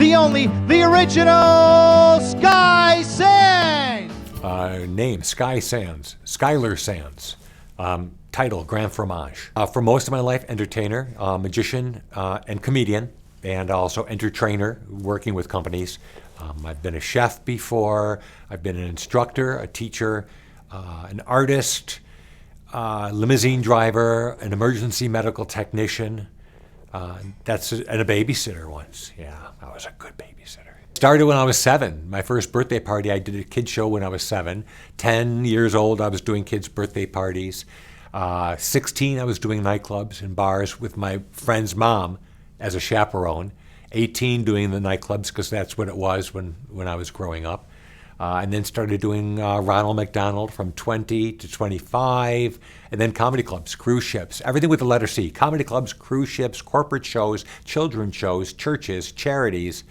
the only, the original Sky Sands. Name, Sky Sands, Skylar Sands. Title, Grand Fromage. For most of my life, entertainer, magician, and comedian, and also entertainer, working with companies. I've been a chef before. I've been an instructor, a teacher, an artist, limousine driver, an emergency medical technician. And a babysitter once. Yeah, I was a good babysitter. Started when I was 7. My first birthday party, I did a kid show when I was 7. 10 years old, I was doing kids' birthday parties. 16, I was doing nightclubs and bars with my friend's mom as a chaperone. 18, doing the nightclubs because that's what it was when I was growing up. And then started doing Ronald McDonald from 20 to 25, and then comedy clubs, cruise ships, everything with the letter C. Comedy clubs, cruise ships, corporate shows, children's shows, churches, charities.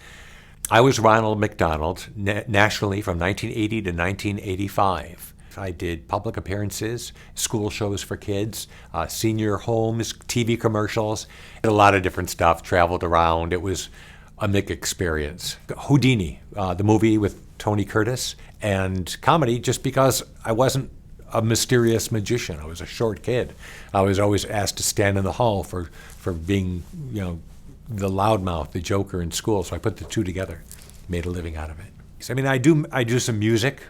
I was Ronald McDonald nationally from 1980 to 1985. I did public appearances, school shows for kids, senior homes, TV commercials, did a lot of different stuff, traveled around. It was a mixed experience. Houdini, the movie with Tony Curtis, and comedy just because I wasn't a mysterious magician. I was a short kid. I was always asked to stand in the hall for being, the loudmouth, the joker in school. So I put the two together, made a living out of it. So, I do some music.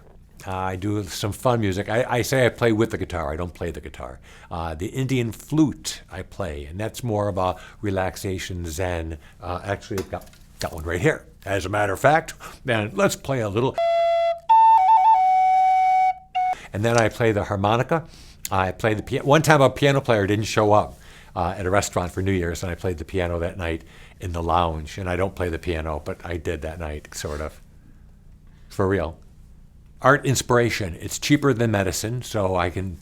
I do some fun music. I say I play with the guitar. I don't play the guitar. The Indian flute I play, and that's more of a relaxation zen. Actually, I've got one right here. As a matter of fact, man, let's play a little. And then I play the harmonica. I play the piano. One time a piano player didn't show up at a restaurant for New Year's, and I played the piano that night in the lounge. And I don't play the piano, but I did that night, sort of. For real. Art inspiration. It's cheaper than medicine, so I don't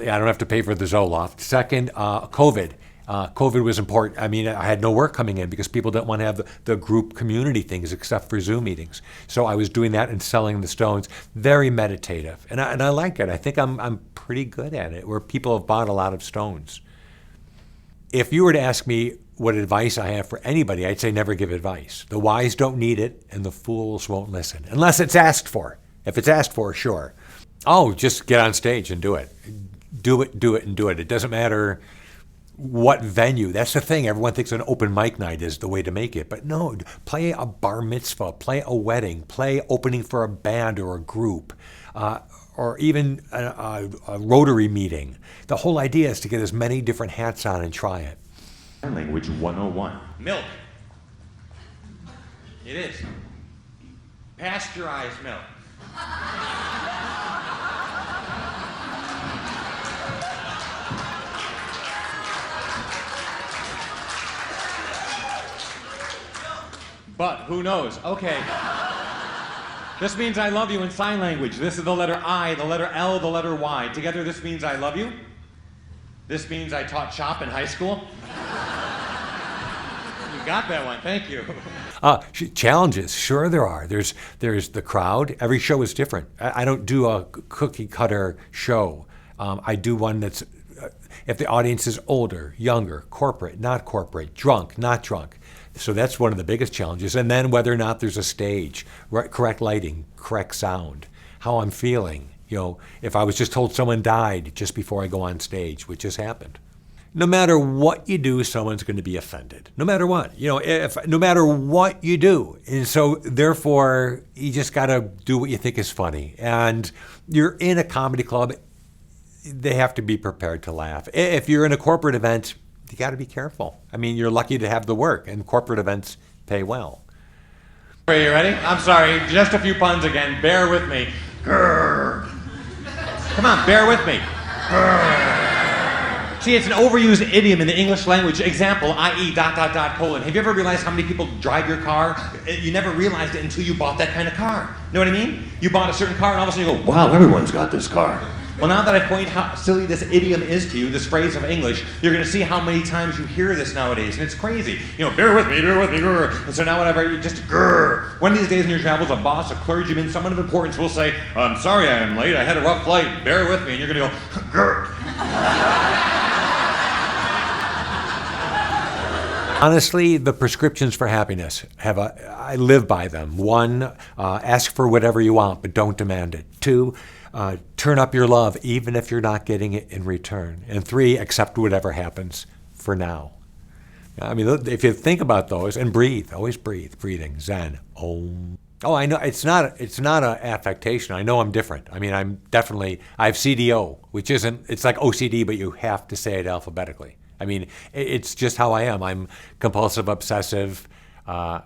have to pay for the Zoloft. Second, COVID. COVID was important. I had no work coming in because people didn't want to have the group community things except for Zoom meetings. So I was doing that and selling the stones. Very meditative, and I like it. I think I'm pretty good at it. Where people have bought a lot of stones. If you were to ask me what advice I have for anybody, I'd say never give advice. The wise don't need it, and the fools won't listen unless it's asked for. If it's asked for, sure. Oh, just get on stage and do it. Do it, and do it. It doesn't matter what venue. That's the thing. Everyone thinks an open mic night is the way to make it. But no, play a bar mitzvah, play a wedding, play opening for a band or a group, or even a Rotary meeting. The whole idea is to get as many different hats on and try it. Language 101. Milk. It is. Pasteurized milk. But who knows? Okay. This means I love you in sign language. This is the letter I, the letter L, the letter Y. Together this means I love you. This means I taught shop in high school. You got that one, thank you. Challenges, sure there are. There's the crowd. Every show is different. I don't do a cookie cutter show. I do one that's, if the audience is older, younger, corporate, not corporate, drunk, not drunk. So that's one of the biggest challenges. And then whether or not there's a stage, correct lighting, correct sound, how I'm feeling. If I was just told someone died just before I go on stage, which just happened. No matter what you do, someone's going to be offended. No matter what, no matter what you do. And so therefore, you just got to do what you think is funny. And you're in a comedy club, they have to be prepared to laugh. If you're in a corporate event, you got to be careful. You're lucky to have the work, and corporate events pay well. Are you ready? I'm sorry, just a few puns again. Bear with me. Grrr. Come on, bear with me. Grrr. See, it's an overused idiom in the English language. Example, i.e. ... Have you ever realized how many people drive your car? You never realized it until you bought that kind of car. Know what I mean? You bought a certain car and all of a sudden you go, wow, everyone's got this car. Well, now that I point how silly this idiom is to you, this phrase of English, you're going to see how many times you hear this nowadays, and it's crazy. Bear with me, grr. And so now whenever you just grr. One of these days in your travels, a boss, a clergyman, someone of importance will say, I'm sorry I am late, I had a rough flight, bear with me, and you're going to go, grr. Honestly, the prescriptions for happiness I live by them. One, ask for whatever you want, but don't demand it. Two, turn up your love, even if you're not getting it in return. And three, accept whatever happens for now. I mean, if you think about those, and breathe, always breathe, breathing, Zen, Om. Oh, I know it's not an affectation. I know I'm different. I mean, I have CDO, which it's like OCD, but you have to say it alphabetically. I mean, it's just how I am. I'm compulsive, obsessive. My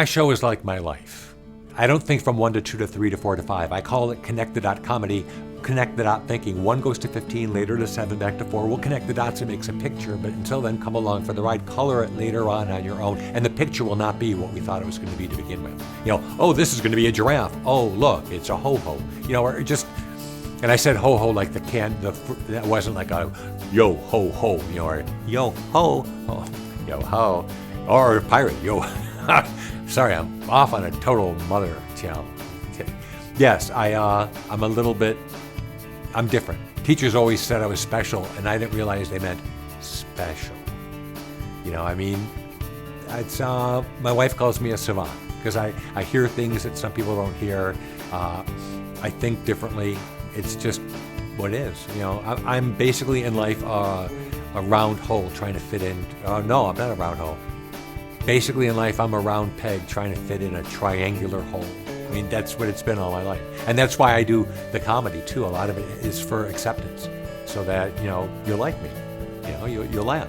show is like my life. I don't think from 1 to 2 to 3 to 4 to 5. I call it connect the dot comedy, connect the dot thinking. 1 goes to 15, later to 7, back to 4. We'll connect the dots and makes a picture, but until then, come along for the ride. Color it later on your own, and the picture will not be what we thought it was going to be to begin with. Oh, this is going to be a giraffe. Oh, look, it's a ho-ho. Or just, and I said ho-ho like that wasn't like a yo-ho-ho, or yo-ho, yo-ho, or pirate, yo. Sorry, I'm off on a total mother channel. Okay. Yes, I'm a little bit, I'm different. Teachers always said I was special, and I didn't realize they meant special. I mean, it's, my wife calls me a savant, because I hear things that some people don't hear. I think differently. It's just what it is. I'm basically in life a round hole trying to fit in. No, I'm not a round hole. Basically in life, I'm a round peg trying to fit in a triangular hole. I mean, that's what it's been all my life. And that's why I do the comedy, too. A lot of it is for acceptance, so that, you'll like me. You'll laugh.